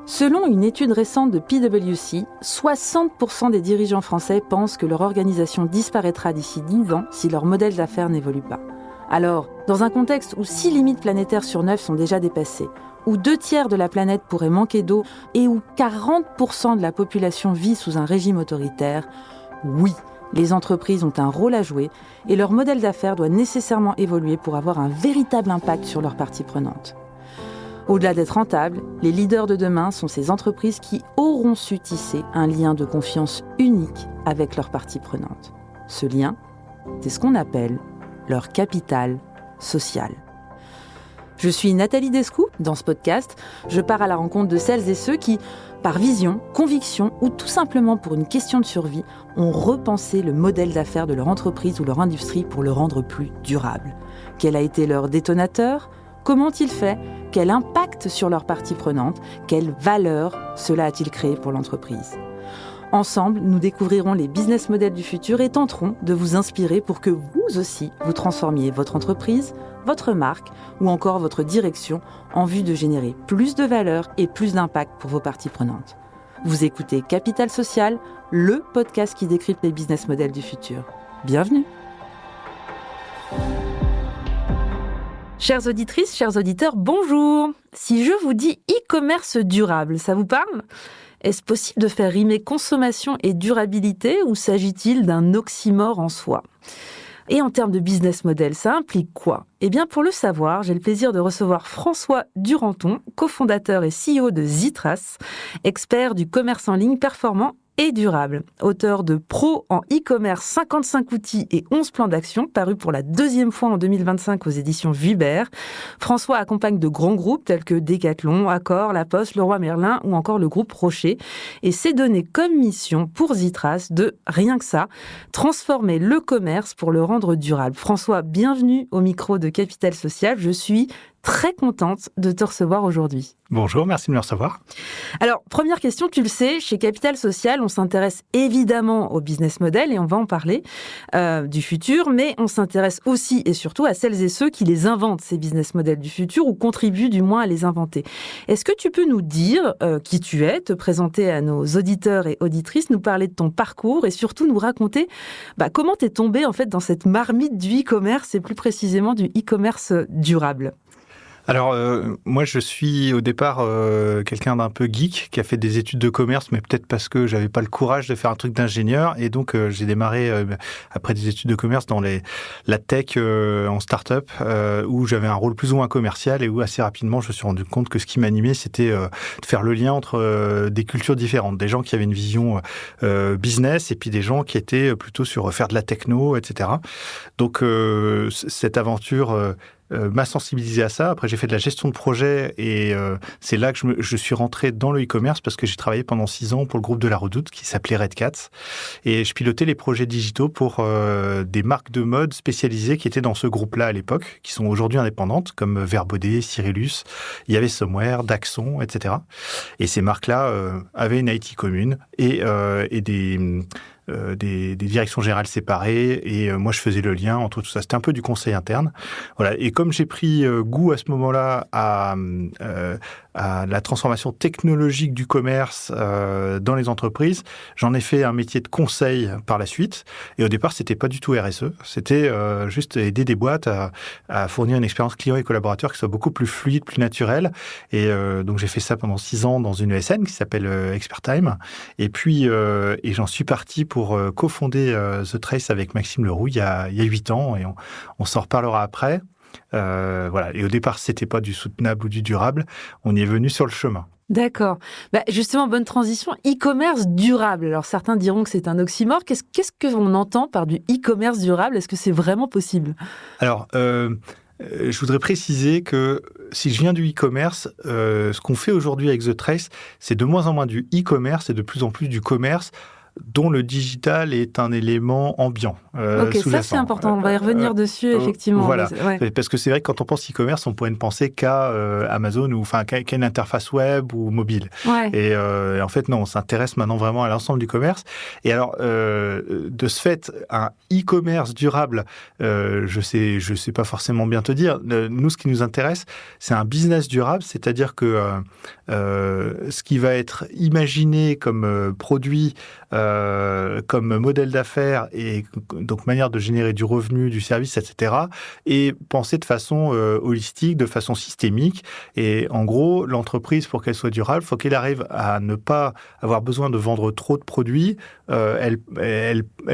Selon une étude récente de PwC, 60% des dirigeants français pensent que leur organisation disparaîtra d'ici 10 ans si leur modèle d'affaires n'évolue pas. Alors, dans un contexte où 6 limites planétaires sur 9 sont déjà dépassées, où 2/3 de la planète pourrait manquer d'eau et où 40% de la population vit sous un régime autoritaire, oui, les entreprises ont un rôle à jouer et leur modèle d'affaires doit nécessairement évoluer pour avoir un véritable impact sur leurs parties prenantes. Au-delà d'être rentables, les leaders de demain sont ces entreprises qui auront su tisser un lien de confiance unique avec leurs parties prenantes. Ce lien, c'est ce qu'on appelle leur capital social. Je suis Nathalie Descoux. Dans ce podcast, je pars à la rencontre de celles et ceux qui, par vision, conviction ou tout simplement pour une question de survie, ont repensé le modèle d'affaires de leur entreprise ou leur industrie pour le rendre plus durable. Quel a été leur détonateur ? Comment ont-ils fait ? Quel impact sur leurs parties prenantes ? Quelle valeur cela a-t-il créé pour l'entreprise ? Ensemble, nous découvrirons les business models du futur et tenterons de vous inspirer pour que vous aussi, vous transformiez votre entreprise, votre marque ou encore votre direction en vue de générer plus de valeur et plus d'impact pour vos parties prenantes. Vous écoutez Capital Social, le podcast qui décrypte les business models du futur. Bienvenue! Chères auditrices, chers auditeurs, bonjour. Si je vous dis e-commerce durable, ça vous parle ? Est-ce possible de faire rimer consommation et durabilité ou s'agit-il d'un oxymore en soi ? Et en termes de business model, ça implique quoi ? Eh bien, pour le savoir, j'ai le plaisir de recevoir François Duranton, cofondateur et CEO de Zitras, expert du commerce en ligne performant et durable. Auteur de Pro en e-commerce, 55 outils et 11 plans d'action, paru pour la 2e fois en 2025 aux éditions Vuibert. François accompagne de grands groupes tels que Decathlon, Accor, La Poste, Leroy Merlin ou encore le groupe Rocher. Et s'est donné comme mission pour Zitras de, rien que ça, transformer le commerce pour le rendre durable. François, bienvenue au micro de Capital Social. Je suis très contente de te recevoir aujourd'hui. Bonjour, merci de me recevoir. Alors, première question, tu le sais, chez Capital Social, on s'intéresse évidemment au business model et on va en parler du futur, mais on s'intéresse aussi et surtout à celles et ceux qui les inventent, ces business models du futur, ou contribuent du moins à les inventer. Est-ce que tu peux nous dire qui tu es, te présenter à nos auditeurs et auditrices, nous parler de ton parcours et surtout nous raconter comment tu es tombé en fait dans cette marmite du e-commerce et plus précisément du e-commerce durable ? Alors, moi, je suis au départ quelqu'un d'un peu geek, qui a fait des études de commerce, mais peut-être parce que j'avais pas le courage de faire un truc d'ingénieur. Et donc, j'ai démarré, après des études de commerce, dans la tech en start-up, où j'avais un rôle plus ou moins commercial et où assez rapidement, je me suis rendu compte que ce qui m'animait, c'était de faire le lien entre des cultures différentes. Des gens qui avaient une vision business et puis des gens qui étaient plutôt sur faire de la techno, etc. Donc, cette aventure m'a sensibilisé à ça. Après, j'ai fait de la gestion de projet et c'est là que je suis rentré dans le e-commerce parce que j'ai travaillé pendant 6 ans pour le groupe de la Redoute qui s'appelait Red Cats et je pilotais les projets digitaux pour des marques de mode spécialisées qui étaient dans ce groupe-là à l'époque, qui sont aujourd'hui indépendantes comme Verbaudet, Cyrillus, il y avait Somewhere, Daxon, etc. Et ces marques-là avaient une IT commune et des directions générales séparées et moi je faisais le lien entre tout ça. C'était un peu du conseil interne. Voilà. Et comme j'ai pris goût à ce moment-là à la transformation technologique du commerce dans les entreprises, j'en ai fait un métier de conseil par la suite. Et au départ, c'était pas du tout RSE. C'était juste aider des boîtes à fournir une expérience client et collaborateur qui soit beaucoup plus fluide, plus naturelle. Et donc j'ai fait ça pendant 6 ans dans une ESN qui s'appelle Expertime. Et puis et j'en suis parti pour cofonder The Trace avec Maxime Leroux il y a 8 ans et on s'en reparlera après. Voilà. Et au départ, c'était pas du soutenable ou du durable. On y est venu sur le chemin. D'accord. Justement, bonne transition. E-commerce durable. Alors, certains diront que c'est un oxymore. Qu'est-ce qu'on entend par du e-commerce durable ? Est-ce que c'est vraiment possible ? Alors, je voudrais préciser que si je viens du e-commerce, ce qu'on fait aujourd'hui avec The Trace, c'est de moins en moins du e-commerce et de plus en plus du commerce dont le digital est un élément ambiant, Ok, sous-jacent. ça c'est important, on va y revenir dessus, effectivement. Voilà, Ouais. parce que c'est vrai que quand on pense e-commerce, on pourrait ne penser qu'à Amazon, ou enfin qu'à une interface web ou mobile. Ouais. Et en fait, non, on s'intéresse maintenant vraiment à l'ensemble du commerce. Et alors, de ce fait, un e-commerce durable, je sais pas forcément bien te dire. Nous, ce qui nous intéresse, c'est un business durable, c'est-à-dire que ce qui va être imaginé comme produit, comme modèle d'affaires et donc manière de générer du revenu, du service, etc., et pensé de façon holistique, de façon systémique. Et en gros, l'entreprise, pour qu'elle soit durable, il faut qu'elle arrive à ne pas avoir besoin de vendre trop de produits. Elle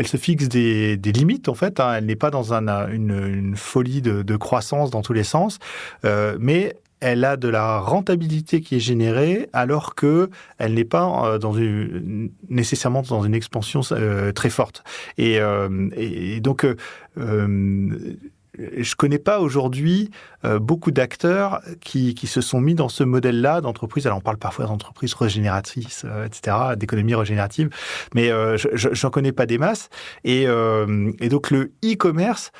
se fixe des limites, en fait. Elle n'est pas dans une folie de croissance dans tous les sens, mais elle a de la rentabilité qui est générée alors qu'elle n'est pas nécessairement dans une expansion très forte. Et donc, je connais pas aujourd'hui beaucoup d'acteurs qui se sont mis dans ce modèle-là d'entreprise. Alors, on parle parfois d'entreprises régénératrices, etc., d'économie régénérative, mais j'en connais pas des masses. Et donc, le e-commerce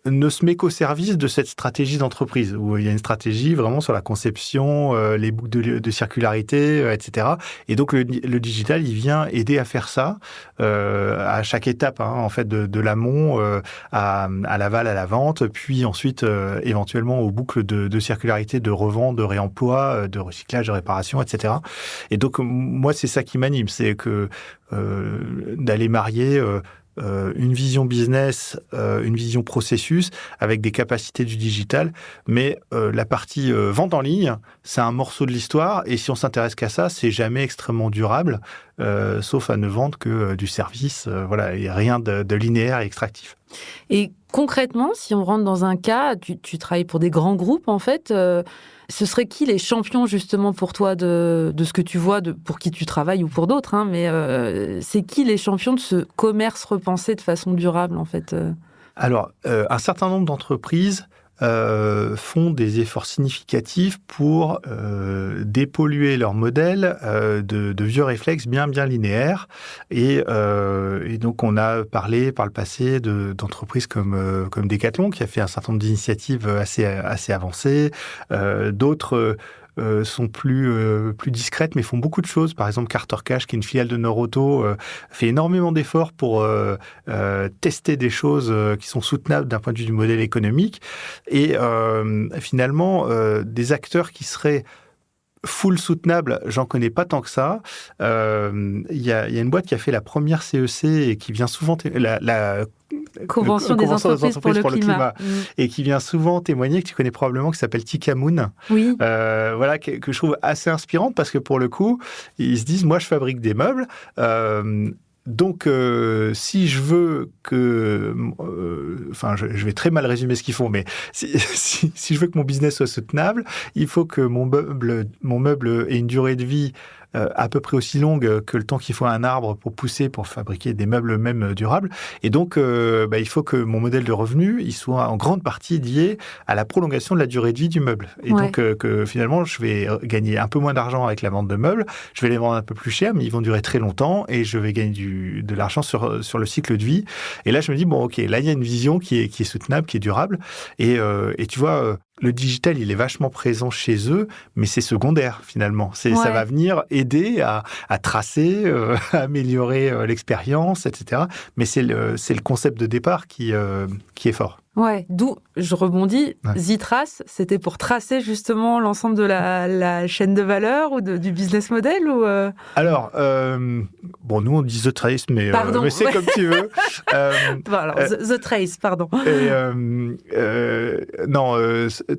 ne se met qu'au service de cette stratégie d'entreprise, où il y a une stratégie vraiment sur la conception, les boucles de circularité, etc. Et donc, le digital, il vient aider à faire ça à chaque étape, en fait, de l'amont à l'aval, à la vente, puis ensuite, éventuellement, aux boucles de circularité, de revente, de réemploi, de recyclage, de réparation, etc. Et donc, moi, c'est ça qui m'anime, c'est que d'aller marier une vision business, une vision processus avec des capacités du digital, mais la partie vente en ligne, c'est un morceau de l'histoire, et si on s'intéresse qu'à ça, c'est jamais extrêmement durable, sauf à ne vendre que du service, voilà, et rien de linéaire et extractif. Et concrètement, si on rentre dans un cas, tu travailles pour des grands groupes, en fait, ce seraient qui les champions, justement, pour toi, de ce que tu vois, pour qui tu travailles ou pour d'autres, mais c'est qui les champions de ce commerce repensé de façon durable, en fait Alors, un certain nombre d'entreprises font des efforts significatifs pour dépolluer leur modèle de vieux réflexes bien linéaires. Et donc, on a parlé par le passé d'entreprises comme Decathlon, qui a fait un certain nombre d'initiatives assez avancées. D'autres sont plus discrètes, mais font beaucoup de choses. Par exemple, Carter Cash, qui est une filiale de Norauto, fait énormément d'efforts pour tester des choses qui sont soutenables d'un point de vue du modèle économique. Et finalement, des acteurs qui seraient full soutenable, j'en connais pas tant que ça. Il y a une boîte qui a fait la première CEC et qui vient souvent la Convention des entreprises pour le climat. Et qui vient souvent témoigner, que tu connais probablement, qui s'appelle Tikamoon. Oui. Voilà, que je trouve assez inspirante, parce que pour le coup, ils se disent, moi je fabrique des meubles, donc, si je veux que... je vais très mal résumer ce qu'ils font, mais si je veux que mon business soit soutenable, il faut que mon meuble ait une durée de vie à peu près aussi longue que le temps qu'il faut à un arbre pour pousser, pour fabriquer des meubles même durables. Et donc, il faut que mon modèle de revenu, il soit en grande partie lié à la prolongation de la durée de vie du meuble. Et donc, que finalement, je vais gagner un peu moins d'argent avec la vente de meubles, je vais les vendre un peu plus cher, mais ils vont durer très longtemps, et je vais gagner de l'argent sur le cycle de vie. Et là, je me dis, bon, ok, là, il y a une vision qui est soutenable, qui est durable. Et tu vois... le digital, il est vachement présent chez eux, mais c'est secondaire, finalement. Ça va venir aider à tracer, à améliorer l'expérience, etc. Mais c'est le concept de départ qui est fort. Ouais, d'où je rebondis. Ouais. Ztrace, c'était pour tracer justement l'ensemble de la chaîne de valeur ou du business model ou Alors, nous on dit The Trace, mais c'est comme tu veux. The Trace, pardon.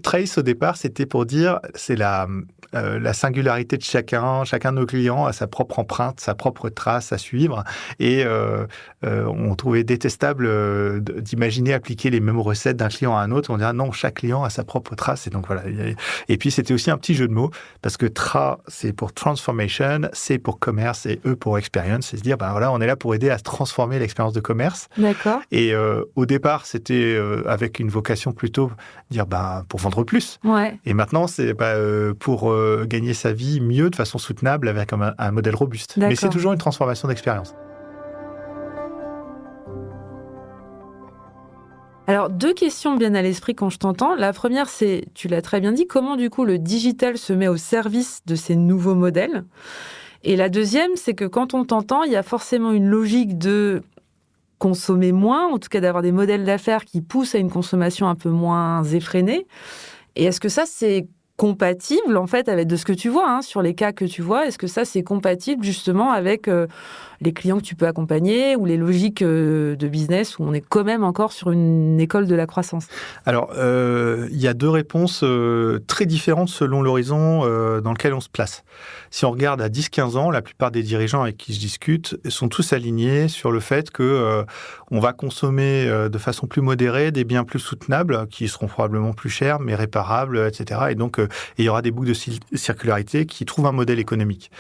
Trace au départ, c'était pour dire, c'est la singularité de chacun de nos clients a sa propre empreinte, sa propre trace à suivre, et on trouvait détestable d'imaginer appliquer les mêmes recettes d'un client à un autre. On dirait non, chaque client a sa propre trace, et donc voilà. Et puis c'était aussi un petit jeu de mots, parce que c'est pour transformation, c'est pour commerce, et E pour experience, c'est se dire on est là pour aider à transformer l'expérience de commerce. D'accord. Et au départ, c'était avec une vocation plutôt dire pour vendre plus. Ouais. Et maintenant, c'est pour gagner sa vie mieux, de façon soutenable, avec un modèle robuste. D'accord. Mais c'est toujours une transformation d'expérience. Alors, 2 questions me viennent à l'esprit quand je t'entends. La première, c'est, tu l'as très bien dit, comment du coup le digital se met au service de ces nouveaux modèles? Et la deuxième, c'est que quand on t'entend, il y a forcément une logique de consommer moins, en tout cas d'avoir des modèles d'affaires qui poussent à une consommation un peu moins effrénée. Et est-ce que ça, c'est compatible, en fait, avec de ce que tu vois, sur les cas que tu vois? Est-ce que ça, c'est compatible, justement, avec les clients que tu peux accompagner ou les logiques de business où on est quand même encore sur une école de la croissance? Alors, il y a 2 réponses très différentes selon l'horizon dans lequel on se place. Si on regarde à 10-15 ans, la plupart des dirigeants avec qui je discute sont tous alignés sur le fait que on va consommer de façon plus modérée des biens plus soutenables, qui seront probablement plus chers, mais réparables, etc. Et donc, il y aura des boucles de circularité qui trouvent un modèle économique.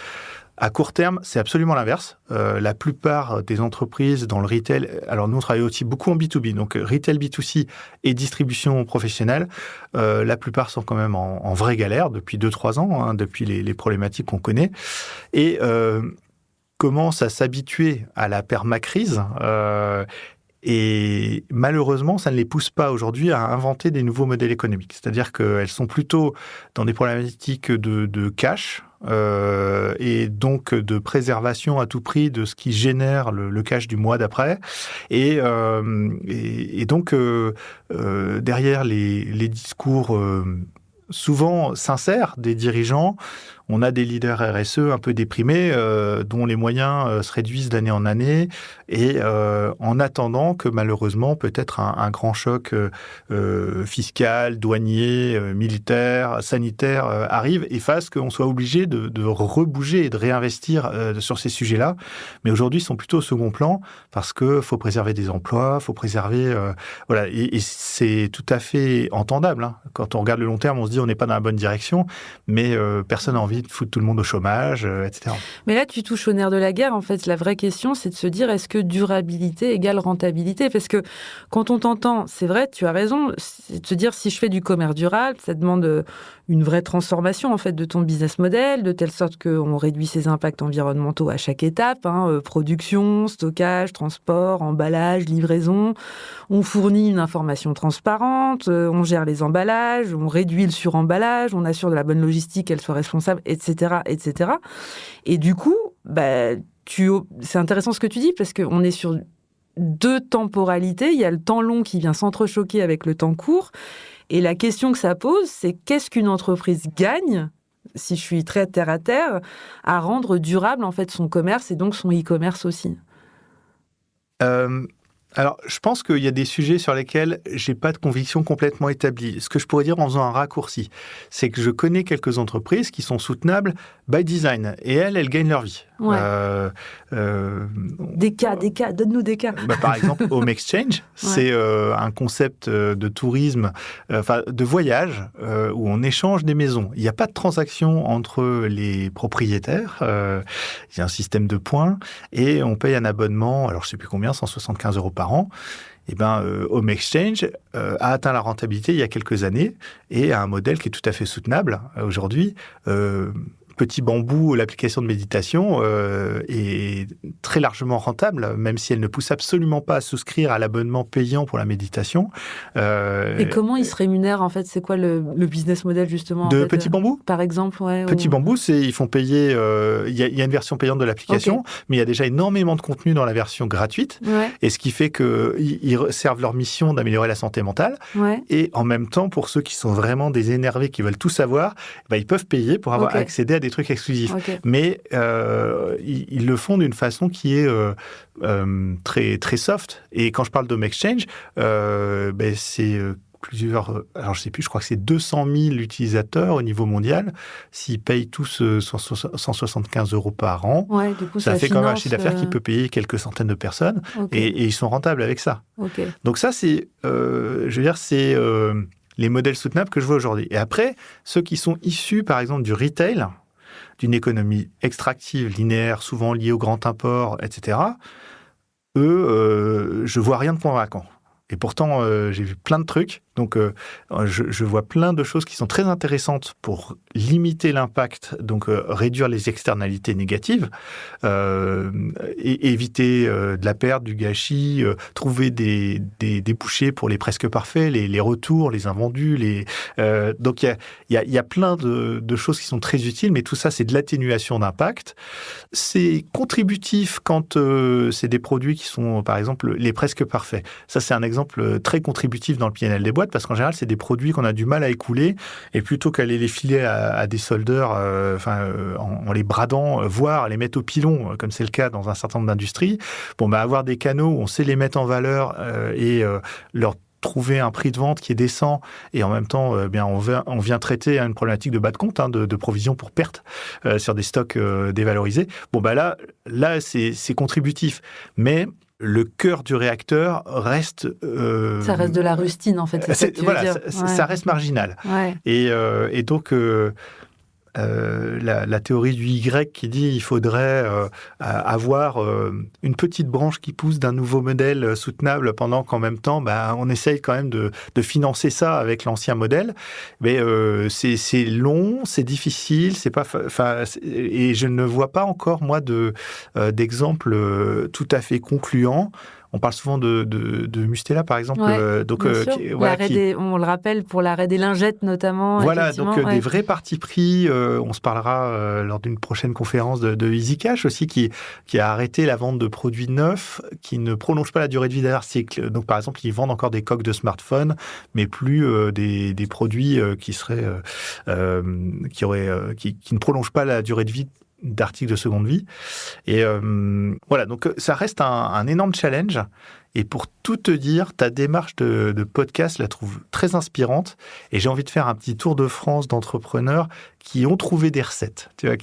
À court terme, c'est absolument l'inverse. La plupart des entreprises dans le retail, alors nous on travaille aussi beaucoup en B2B, donc retail B2C et distribution professionnelle, la plupart sont quand même en vraie galère depuis 2-3 ans, depuis les problématiques qu'on connaît, et commencent à s'habituer à la permacrise. Et malheureusement, ça ne les pousse pas aujourd'hui à inventer des nouveaux modèles économiques. C'est-à-dire qu'elles sont plutôt dans des problématiques de cash et donc de préservation à tout prix de ce qui génère le cash du mois d'après. Et donc, derrière les discours souvent sincères des dirigeants, on a des leaders RSE un peu déprimés, dont les moyens se réduisent d'année en année, et en attendant que malheureusement peut-être un grand choc fiscal, douanier, militaire, sanitaire arrive et fasse qu'on soit obligé de rebouger et de réinvestir sur ces sujets-là. Mais aujourd'hui, ils sont plutôt au second plan parce qu'il faut préserver des emplois, il faut préserver... voilà, et c'est tout à fait entendable. Quand on regarde le long terme, on se dit on n'est pas dans la bonne direction, mais personne n'a envie de foutre tout le monde au chômage, etc. Mais là, tu touches au nerf de la guerre. En fait, la vraie question, c'est de se dire, est-ce que durabilité égale rentabilité? Parce que quand on t'entend, c'est vrai, tu as raison, c'est de se dire, si je fais du commerce durable, ça demande une vraie transformation en fait de ton business model, de telle sorte qu'on réduit ses impacts environnementaux à chaque étape, production, stockage, transport, emballage, livraison. On fournit une information transparente, on gère les emballages, on réduit le suremballage, on assure de la bonne logistique, qu'elle soit responsable, etc., etc. Et du coup, c'est intéressant ce que tu dis parce qu'on est sur 2 temporalités. Il y a le temps long qui vient s'entrechoquer avec le temps court. Et la question que ça pose, c'est qu'est-ce qu'une entreprise gagne, si je suis très terre à terre, à rendre durable en fait son commerce et donc son e-commerce aussi? Alors, je pense qu'il y a des sujets sur lesquels j'ai pas de conviction complètement établie. Ce que je pourrais dire en faisant un raccourci, c'est que je connais quelques entreprises qui sont soutenables by design. Et elles gagnent leur vie. Ouais. Des cas, donne-nous des cas. Par exemple, Home Exchange, c'est un concept de tourisme, de voyage, où on échange des maisons. Il n'y a pas de transaction entre les propriétaires. Il y a un système de points et on paye un abonnement, alors je ne sais plus combien, 175 € par an. Home Exchange a atteint la rentabilité il y a quelques années et a un modèle qui est tout à fait soutenable aujourd'hui. Petit Bambou, l'application de méditation, est très largement rentable, même si elle ne pousse absolument pas à souscrire à l'abonnement payant pour la méditation. Et comment ils se rémunèrent, en fait? C'est quoi le business model, justement, de Petit Bambou? Par exemple, Petit Bambou, ils font payer... Il y a une version payante de l'application, mais il y a déjà énormément de contenu dans la version gratuite, et ce qui fait qu'ils servent leur mission d'améliorer la santé mentale, et en même temps, pour ceux qui sont vraiment des énervés, qui veulent tout savoir, ils peuvent payer pour avoir accédé à des trucs exclusifs. Mais ils le font d'une façon qui est très, très soft. Et quand je parle d'Home Exchange, c'est plusieurs... Alors, je ne sais plus, je crois que c'est 200 000 utilisateurs au niveau mondial. S'ils payent tous 175 € par an, du coup, ça fait quand même un chiffre d'affaires qui peut payer quelques centaines de personnes. Et ils sont rentables avec ça. Donc ça, c'est... je veux dire, c'est... les modèles soutenables que je vois aujourd'hui. Et après, ceux qui sont issus, par exemple, du retail, d'une économie extractive, linéaire, souvent liée au grand import, etc., eux, je vois rien de convaincant. Et pourtant, j'ai vu plein de trucs Donc, je vois plein de choses qui sont très intéressantes pour limiter l'impact, donc réduire les externalités négatives, et éviter de la perte, du gâchis, trouver des débouchés pour les presque parfaits, les retours, les invendus. Donc, il y a plein de choses qui sont très utiles, mais tout ça, c'est de l'atténuation d'impact. C'est contributif quand c'est des produits qui sont, par exemple, les presque parfaits. Ça, c'est un exemple très contributif dans le PNL des boîtes, parce qu'en général, c'est des produits qu'on a du mal à écouler, et plutôt qu'aller les filer à des soldeurs, en les bradant, voire les mettre au pilon, comme c'est le cas dans un certain nombre d'industries, avoir des canaux où on sait les mettre en valeur et leur trouver un prix de vente qui est décent, et en même temps, on vient traiter une problématique de bas de compte, de provision pour perte sur des stocks dévalorisés. Là, c'est contributif, mais le cœur du réacteur reste... ça reste de la rustine, en fait, c'est ça que tu veux dire. Ça reste marginal. Ouais. Et donc, la théorie du Y qui dit il faudrait avoir une petite branche qui pousse d'un nouveau modèle soutenable pendant qu'en même temps, on essaye quand même de financer ça avec l'ancien modèle. Mais c'est long, c'est difficile, c'est pas... et je ne vois pas encore, moi, d'exemple tout à fait concluant. On parle souvent de Mustela, par exemple. Ouais, on le rappelle, pour l'arrêt des lingettes, notamment. Voilà, donc des vrais partis pris. On se parlera lors d'une prochaine conférence de EasyCash aussi, qui a arrêté la vente de produits neufs qui ne prolongent pas la durée de vie d'un article. Donc, par exemple, ils vendent encore des coques de smartphone, mais plus des produits qui ne prolongent pas la durée de vie d'articles de seconde vie. Et voilà, donc ça reste un énorme challenge. Et pour tout te dire, ta démarche de podcast, je la trouve très inspirante. Et j'ai envie de faire un petit tour de France d'entrepreneurs qui ont trouvé des recettes. Tu vois,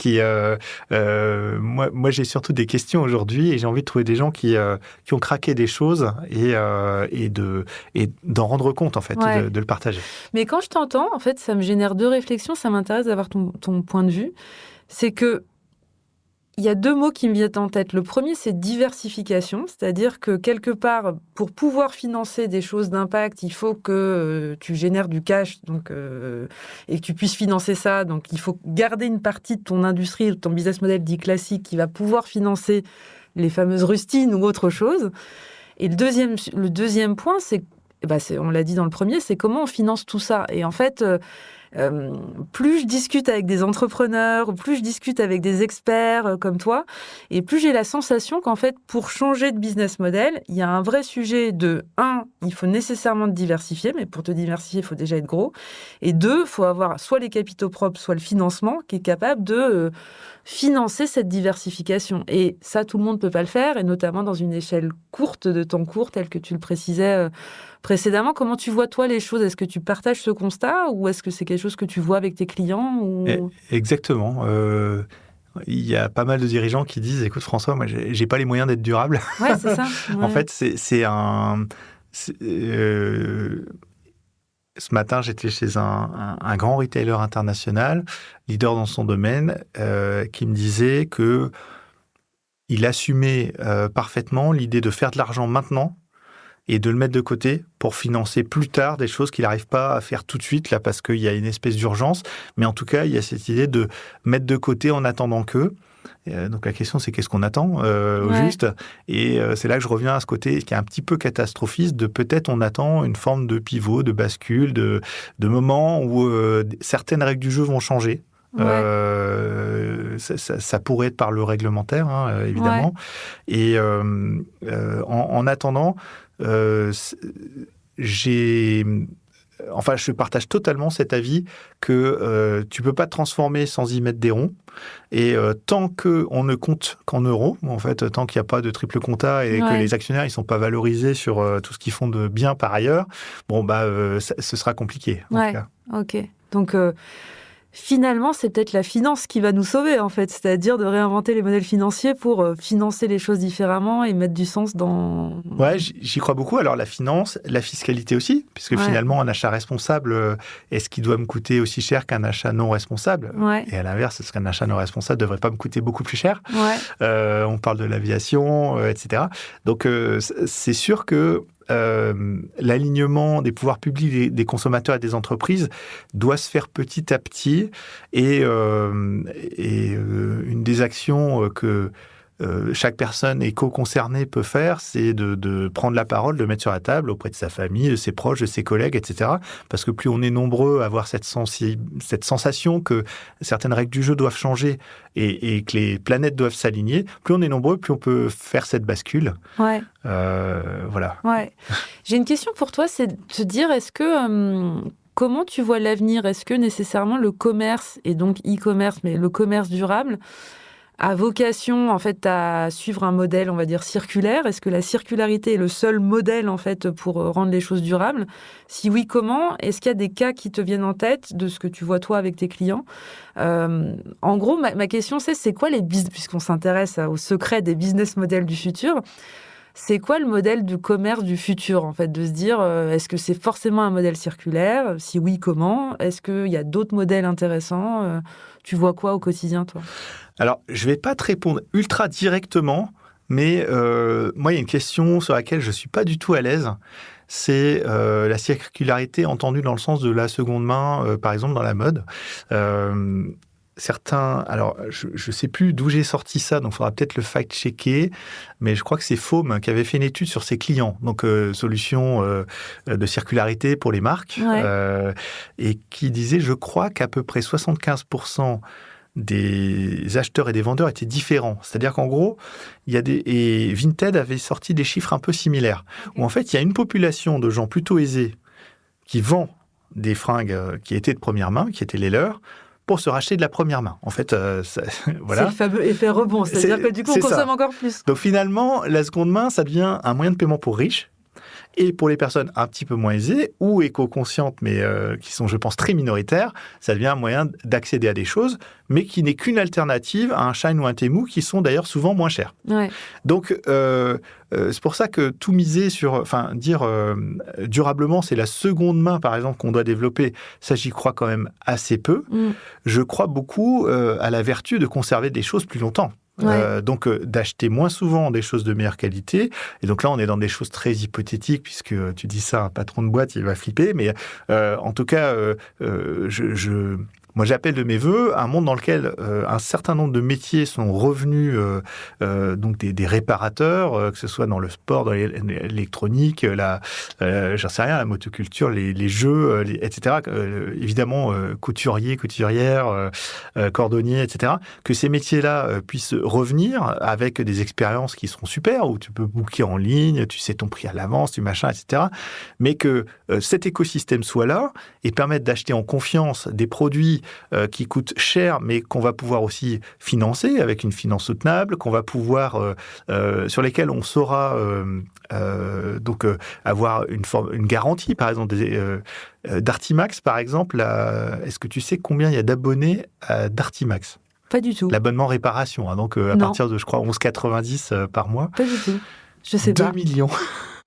moi, j'ai surtout des questions aujourd'hui, et j'ai envie de trouver des gens qui ont craqué des choses et d'en rendre compte, en fait, de le partager. Mais quand je t'entends, en fait, ça me génère deux réflexions. Ça m'intéresse d'avoir ton point de vue. C'est que il y a deux mots qui me viennent en tête. Le premier, c'est diversification, c'est-à-dire que quelque part, pour pouvoir financer des choses d'impact, il faut que tu génères du cash, et que tu puisses financer ça. Donc, il faut garder une partie de ton industrie, de ton business model dit classique, qui va pouvoir financer les fameuses rustines ou autre chose. Et le deuxième point, on l'a dit dans le premier, c'est comment on finance tout ça. Et en fait... plus je discute avec des entrepreneurs, plus je discute avec des experts comme toi, et plus j'ai la sensation qu'en fait, pour changer de business model, il y a un vrai sujet de 1, il faut nécessairement te diversifier, mais pour te diversifier, il faut déjà être gros, et 2, il faut avoir soit les capitaux propres, soit le financement qui est capable de financer cette diversification. Et ça, tout le monde ne peut pas le faire, et notamment dans une échelle courte, de temps court, telle que tu le précisais précédemment. Comment tu vois, toi, les choses? Est-ce que tu partages ce constat, ou est-ce que c'est quelque chose que tu vois avec tes clients Exactement. Il y a pas mal de dirigeants qui disent « Écoute, François, moi, j'ai pas les moyens d'être durable. » Ouais, c'est ça. Ouais. En fait, ce matin, j'étais chez un grand retailer international, leader dans son domaine, qui me disait que il assumait parfaitement l'idée de faire de l'argent maintenant et de le mettre de côté pour financer plus tard des choses qu'il n'arrive pas à faire tout de suite, là, parce qu'il y a une espèce d'urgence. Mais en tout cas, il y a cette idée de mettre de côté en attendant que. Donc la question, c'est qu'est-ce qu'on attend au juste? Et c'est là que je reviens à ce côté qui est un petit peu catastrophiste, de peut-être on attend une forme de pivot, de bascule, de moment où certaines règles du jeu vont changer. Ça pourrait être par le réglementaire, évidemment. Ouais. Et en attendant, je partage totalement cet avis que tu peux pas te transformer sans y mettre des ronds. Et tant qu'on ne compte qu'en euros, en fait, tant qu'il n'y a pas de triple compta et que les actionnaires ils sont pas valorisés sur tout ce qu'ils font de bien par ailleurs, ce sera compliqué. En tout cas. Ok. Donc finalement, c'est peut-être la finance qui va nous sauver, en fait, c'est-à-dire de réinventer les modèles financiers pour financer les choses différemment et mettre du sens dans... Ouais, j'y crois beaucoup. Alors, la finance, la fiscalité aussi, puisque finalement, un achat responsable, est-ce qu'il doit me coûter aussi cher qu'un achat non responsable? Et à l'inverse, est-ce qu'un achat non responsable ne devrait pas me coûter beaucoup plus cher? On parle de l'aviation, etc. Donc, c'est sûr que l'alignement des pouvoirs publics, des consommateurs et des entreprises doit se faire petit à petit. Et une des actions que chaque personne éco-concernée peut faire, c'est de prendre la parole, de mettre sur la table auprès de sa famille, de ses proches, de ses collègues, etc. Parce que plus on est nombreux à avoir cette sensation que certaines règles du jeu doivent changer et que les planètes doivent s'aligner, plus on est nombreux, plus on peut faire cette bascule. Ouais. Voilà. Ouais. J'ai une question pour toi, c'est de te dire, comment tu vois l'avenir ? Est-ce que nécessairement le commerce, et donc e-commerce, mais le commerce durable, a vocation, en fait, à suivre un modèle, on va dire, circulaire ? Est-ce que la circularité est le seul modèle, en fait, pour rendre les choses durables ? Si oui, comment ? Est-ce qu'il y a des cas qui te viennent en tête de ce que tu vois, toi, avec tes clients ? En gros, ma question, c'est quoi puisqu'on s'intéresse au secret des business models du futur, c'est quoi le modèle du commerce du futur, en fait, de se dire, est-ce que c'est forcément un modèle circulaire ? Si oui, comment ? Est-ce qu'il y a d'autres modèles intéressants ? Tu vois quoi au quotidien, toi ? Alors, je ne vais pas te répondre ultra directement, mais moi, il y a une question sur laquelle je ne suis pas du tout à l'aise. C'est la circularité entendue dans le sens de la seconde main, par exemple, dans la mode. Certains, alors je ne sais plus d'où j'ai sorti ça, donc il faudra peut-être le fact-checker, mais je crois que c'est Faume qui avait fait une étude sur ses clients, donc solution de circularité pour les marques, et qui disait, je crois qu'à peu près 75% des acheteurs et des vendeurs étaient différents. C'est-à-dire qu'en gros, et Vinted avait sorti des chiffres un peu similaires, où en fait, il y a une population de gens plutôt aisés qui vend des fringues qui étaient de première main, qui étaient les leurs, pour se racheter de la première main. En fait, voilà. C'est le fameux effet rebond, c'est-à-dire que du coup, on consomme encore plus. Donc finalement, la seconde main, ça devient un moyen de paiement pour riches. Et pour les personnes un petit peu moins aisées ou éco-conscientes, mais qui sont, je pense, très minoritaires, ça devient un moyen d'accéder à des choses, mais qui n'est qu'une alternative à un Shein ou un Temu, qui sont d'ailleurs souvent moins chers. Ouais. Donc, c'est pour ça que tout miser sur... dire durablement, c'est la seconde main, par exemple, qu'on doit développer, ça, j'y crois quand même assez peu. Je crois beaucoup à la vertu de conserver des choses plus longtemps. Ouais. Donc, d'acheter moins souvent des choses de meilleure qualité. Et donc là, on est dans des choses très hypothétiques, puisque tu dis ça, un patron de boîte, il va flipper. Mais en tout cas, moi, j'appelle de mes voeux un monde dans lequel un certain nombre de métiers sont revenus, donc des réparateurs, que ce soit dans le sport, dans l'électronique, j'en sais rien, la motoculture, les jeux, etc. Évidemment, couturiers, couturières, cordonniers, etc. Que ces métiers-là puissent revenir avec des expériences qui seront super, où tu peux booker en ligne, tu sais ton prix à l'avance, tu machin, etc. Mais que cet écosystème soit là et permette d'acheter en confiance des produits qui coûtent cher, mais qu'on va pouvoir aussi financer avec une finance soutenable, qu'on va pouvoir, sur lesquels on saura donc avoir une garantie, par exemple, d'Artimax, par exemple. Est-ce que tu sais combien il y a d'abonnés à d'Artimax ? Pas du tout. L'abonnement réparation, hein, donc à partir de, je crois, 11,90 par mois. Pas du tout. Je sais pas. 2 millions.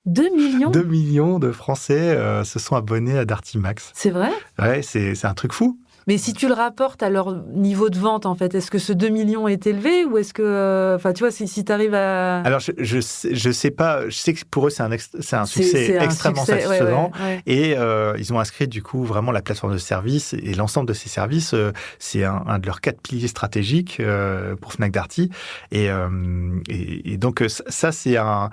2 millions 2 millions de Français se sont abonnés à Dartimax. C'est vrai ? Ouais, c'est un truc fou. Mais si tu le rapportes à leur niveau de vente, en fait, est-ce que ce 2 millions est élevé ou est-ce que... Enfin, tu vois, si tu arrives à... Alors, je sais pas. Je sais que pour eux, c'est un succès extrêmement satisfaisant. Ouais. Et ils ont inscrit, du coup, vraiment la plateforme de services. Et l'ensemble de ces services, c'est un de leurs 4 piliers stratégiques pour Fnac Darty. Et donc, ça, c'est un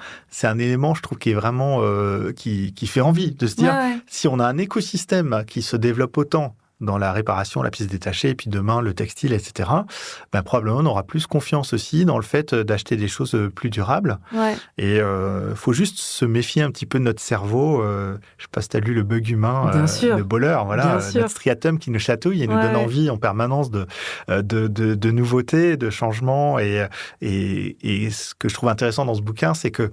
élément, je trouve, qui est vraiment... qui fait envie de se dire, si on a un écosystème qui se développe autant dans la réparation, la pièce détachée, et puis demain, le textile, etc., ben, probablement, on aura plus confiance aussi dans le fait d'acheter des choses plus durables. Ouais. Et faut juste se méfier un petit peu de notre cerveau. Je ne sais pas si tu as lu Le Bug Humain de Boller, voilà, notre striatum qui nous chatouille et nous donne envie en permanence de nouveautés, de changements. Et ce que je trouve intéressant dans ce bouquin, c'est que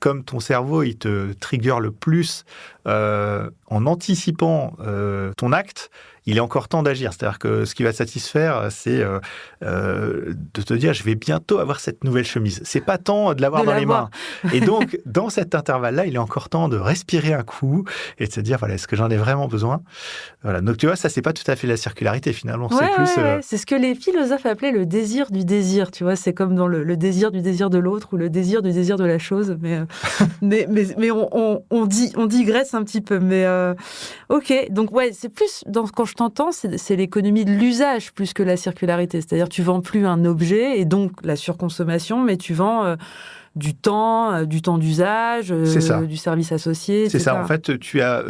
comme ton cerveau, il te trigger le plus en anticipant ton acte, il est encore temps d'agir. C'est-à-dire que ce qui va te satisfaire, c'est de te dire, je vais bientôt avoir cette nouvelle chemise. C'est pas temps de l'avoir dans les mains. Et donc, dans cet intervalle-là, il est encore temps de respirer un coup et de se dire, voilà, est-ce que j'en ai vraiment besoin? Voilà. Donc, tu vois, ça, c'est pas tout à fait la circularité, finalement. Ouais, c'est plus... C'est ce que les philosophes appelaient le désir du désir. Tu vois, c'est comme dans le désir du désir de l'autre ou le désir du désir de la chose. Mais on digresse un petit peu. Mais ok, donc ouais, c'est plus... Quand je t'entends, c'est l'économie de l'usage plus que la circularité. C'est-à-dire, tu vends plus un objet et donc la surconsommation, mais tu vends du temps d'usage, du service associé, etc. C'est ça. En fait, tu as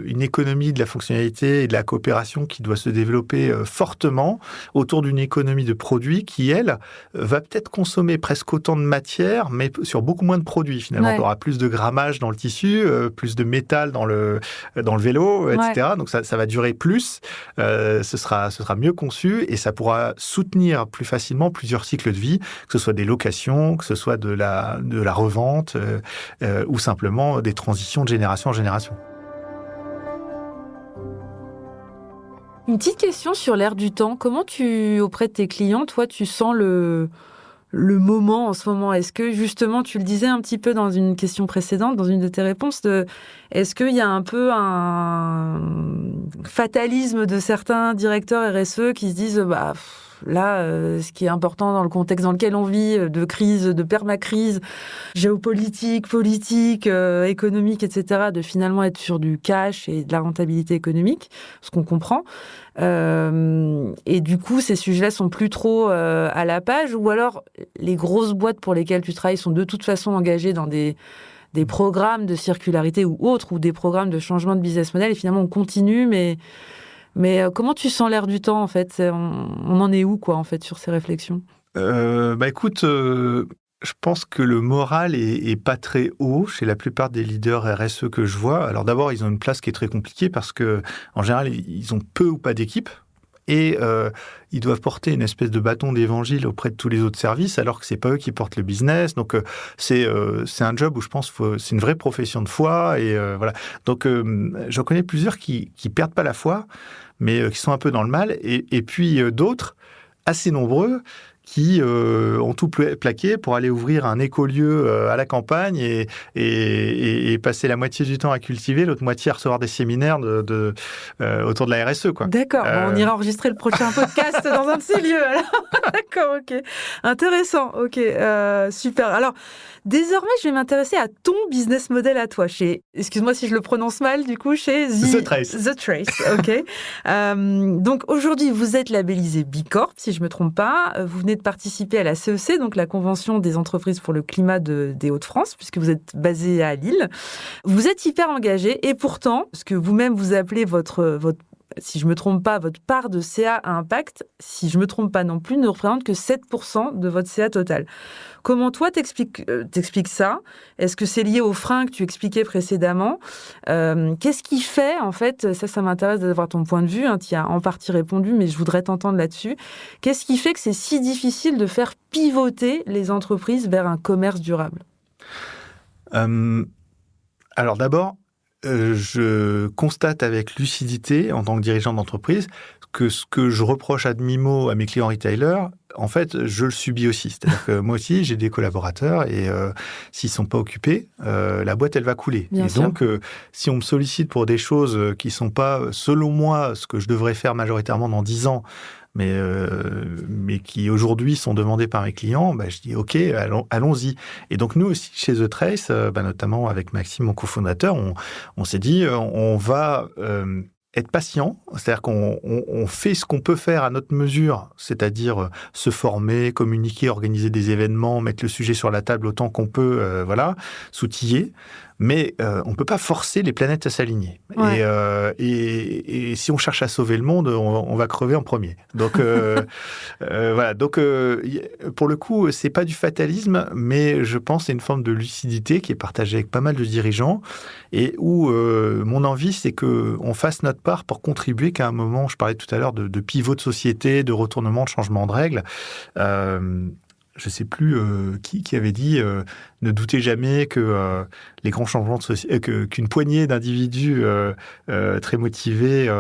une économie de la fonctionnalité et de la coopération qui doit se développer fortement autour d'une économie de produits qui, elle, va peut-être consommer presque autant de matière, mais sur beaucoup moins de produits. Finalement, tu auras plus de grammage dans le tissu, plus de métal dans le vélo, etc. Ouais. Donc, ça va durer plus. Ce sera mieux conçu et ça pourra soutenir plus facilement plusieurs cycles de vie, que ce soit des locations, que ce soit de la revente ou simplement des transitions de génération en génération. Une petite question sur l'air du temps. Comment auprès de tes clients, toi, tu sens le moment en ce moment? Est-ce que, justement, tu le disais un petit peu dans une question précédente, dans une de tes réponses, est-ce qu'il y a un peu un fatalisme de certains directeurs RSE qui se disent là, ce qui est important dans le contexte dans lequel on vit, de crise, de permacrise, géopolitique, politique, économique, etc., de finalement être sur du cash et de la rentabilité économique, ce qu'on comprend. Et du coup, ces sujets-là sont plus trop à la page, ou alors les grosses boîtes pour lesquelles tu travailles sont de toute façon engagées dans des programmes de circularité ou autres, ou des programmes de changement de business model, et finalement on continue, mais comment tu sens l'air du temps, en fait? On en est où, quoi, en fait, sur ces réflexions? Écoute, je pense que le moral est pas très haut chez la plupart des leaders RSE que je vois. Alors d'abord, ils ont une place qui est très compliquée parce que, en général, ils ont peu ou pas d'équipe. Et ils doivent porter une espèce de bâton d'évangile auprès de tous les autres services, alors que c'est pas eux qui portent le business. Donc c'est un job où je pense c'est une vraie profession de foi. Et voilà. Donc j'en connais plusieurs qui perdent pas la foi, mais qui sont un peu dans le mal. Et puis d'autres, assez nombreux, qui ont tout plaqué pour aller ouvrir un écolieu à la campagne et passer la moitié du temps à cultiver, l'autre moitié à recevoir des séminaires autour de la RSE, quoi. D'accord, on ira enregistrer le prochain podcast dans un de ces lieux. Alors. D'accord, ok. Intéressant, ok, super. Alors, désormais, je vais m'intéresser à ton business model à toi, excuse-moi si je le prononce mal, du coup, chez The Trace. The Trace, ok. Donc, aujourd'hui, vous êtes labellisé B Corp, si je ne me trompe pas. Vous venez de participer à la CEC, donc la Convention des entreprises pour le climat des Hauts-de-France, puisque vous êtes basé à Lille. Vous êtes hyper engagé et pourtant, ce que vous-même vous appelez votre si je ne me trompe pas, votre part de CA à impact, si je ne me trompe pas non plus, ne représente que 7% de votre CA total. Comment toi t'expliques ça? Est-ce que c'est lié aux freins que tu expliquais précédemment? Qu'est-ce qui fait, en fait, ça m'intéresse d'avoir ton point de vue, tu y as en partie répondu, mais je voudrais t'entendre là-dessus. Qu'est-ce qui fait que c'est si difficile de faire pivoter les entreprises vers un commerce durable? Alors d'abord, je constate avec lucidité, en tant que dirigeant d'entreprise, que ce que je reproche à demi-mot à mes clients retailers, en fait, je le subis aussi. C'est-à-dire que moi aussi, j'ai des collaborateurs et s'ils ne sont pas occupés, la boîte, elle va couler. Bien sûr. Donc, si on me sollicite pour des choses qui ne sont pas, selon moi, ce que je devrais faire majoritairement dans 10 ans, mais qui aujourd'hui sont demandés par mes clients, je dis OK, allons-y. Et donc nous aussi chez The Trace, notamment avec Maxime, mon cofondateur, on s'est dit on va être patient, c'est-à-dire qu'on fait ce qu'on peut faire à notre mesure, c'est-à-dire se former, communiquer, organiser des événements, mettre le sujet sur la table autant qu'on peut, s'outiller. Mais on ne peut pas forcer les planètes à s'aligner. Ouais. Et si on cherche à sauver le monde, on va crever en premier. Donc, voilà. Donc, pour le coup, ce n'est pas du fatalisme, mais je pense que c'est une forme de lucidité qui est partagée avec pas mal de dirigeants et où mon envie, c'est qu'on fasse notre part pour contribuer qu'à un moment, je parlais tout à l'heure de pivot de société, de retournement, de changement de règles. Je ne sais plus qui avait dit ne doutez jamais que les grands changements de qu'une poignée d'individus très motivés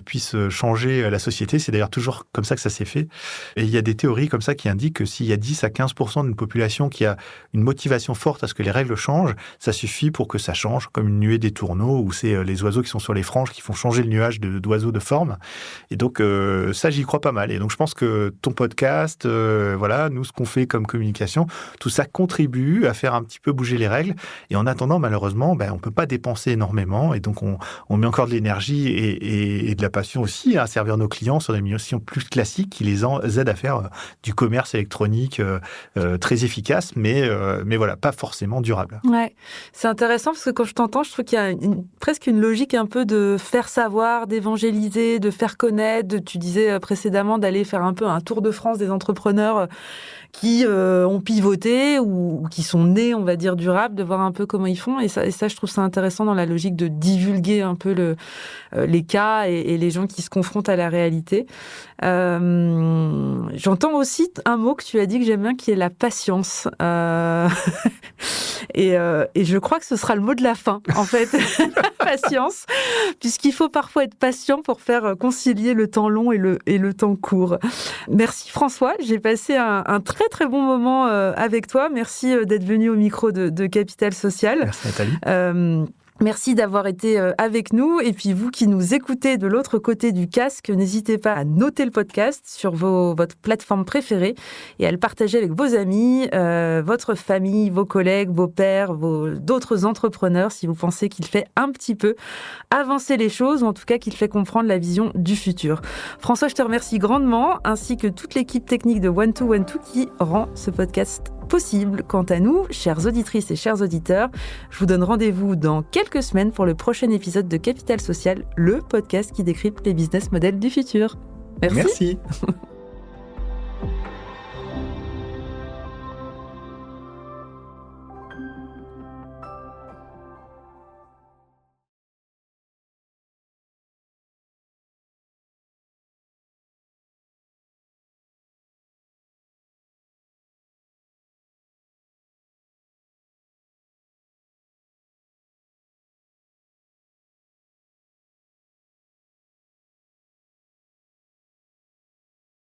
puissent changer la société. C'est d'ailleurs toujours comme ça que ça s'est fait. Et il y a des théories comme ça qui indiquent que s'il y a 10 à 15% d'une population qui a une motivation forte à ce que les règles changent, ça suffit pour que ça change, comme une nuée des tourneaux où c'est les oiseaux qui sont sur les franges qui font changer le nuage d'oiseaux de forme. Et donc, ça, j'y crois pas mal. Et donc, je pense que ton podcast, voilà, nous, ce qu'on fait comme communication, tout ça contribue à faire un petit peu bouger les règles. Et en attendant, malheureusement, on peut pas dépenser énormément. Et donc, on met encore de l'énergie et de la passion aussi à servir nos clients sur des missions plus classiques qui les aident à faire du commerce électronique très efficace, mais voilà, pas forcément durable. Ouais, c'est intéressant parce que quand je t'entends, je trouve qu'il y a presque une logique un peu de faire savoir, d'évangéliser, de faire connaître. Tu disais précédemment d'aller faire un peu un tour de France des entrepreneurs qui ont pivoté ou qui sont nés, on va dire, durables, de voir un peu comment ils font. Et ça, je trouve ça intéressant dans la logique de divulguer un peu les cas et les gens qui se confrontent à la réalité. J'entends aussi un mot que tu as dit que j'aime bien, qui est la patience. Et je crois que ce sera le mot de la fin, en fait, la patience, puisqu'il faut parfois être patient pour faire concilier le temps long et le temps court. Merci François, j'ai passé un très très bon moment avec toi. Merci d'être venu au micro de Capital Social. Merci Nathalie. Merci d'avoir été avec nous. Et puis vous qui nous écoutez de l'autre côté du casque, n'hésitez pas à noter le podcast sur votre plateforme préférée et à le partager avec vos amis, votre famille, vos collègues, vos pairs, d'autres entrepreneurs si vous pensez qu'il fait un petit peu avancer les choses ou en tout cas qu'il fait comprendre la vision du futur. François, je te remercie grandement ainsi que toute l'équipe technique de One2One2 qui rend ce podcast possible. Quant à nous, chères auditrices et chers auditeurs, je vous donne rendez-vous dans quelques semaines pour le prochain épisode de Capital Social, le podcast qui décrypte les business models du futur. Merci.